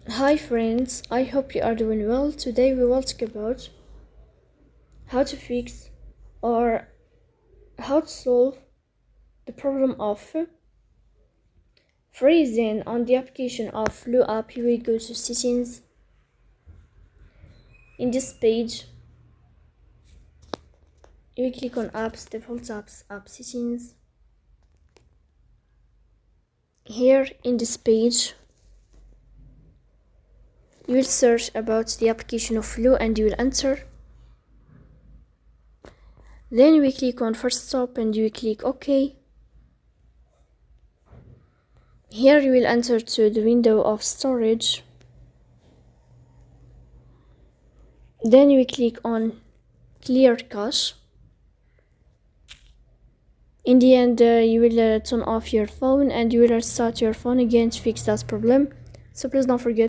Hi friends, I hope you are doing well. Today we will talk about how to fix or how to solve the problem of freezing on the application of Flu app. You will go to settings. In this page, you will click on apps, default apps, app settings. Here in this page, you will search about the application of Flu and you will enter. Then you will click on first stop and you will click OK. Here you will enter to the window of storage. Then you will click on clear cache. In the end, you will turn off your phone and you will restart your phone again to fix that problem. So please don't forget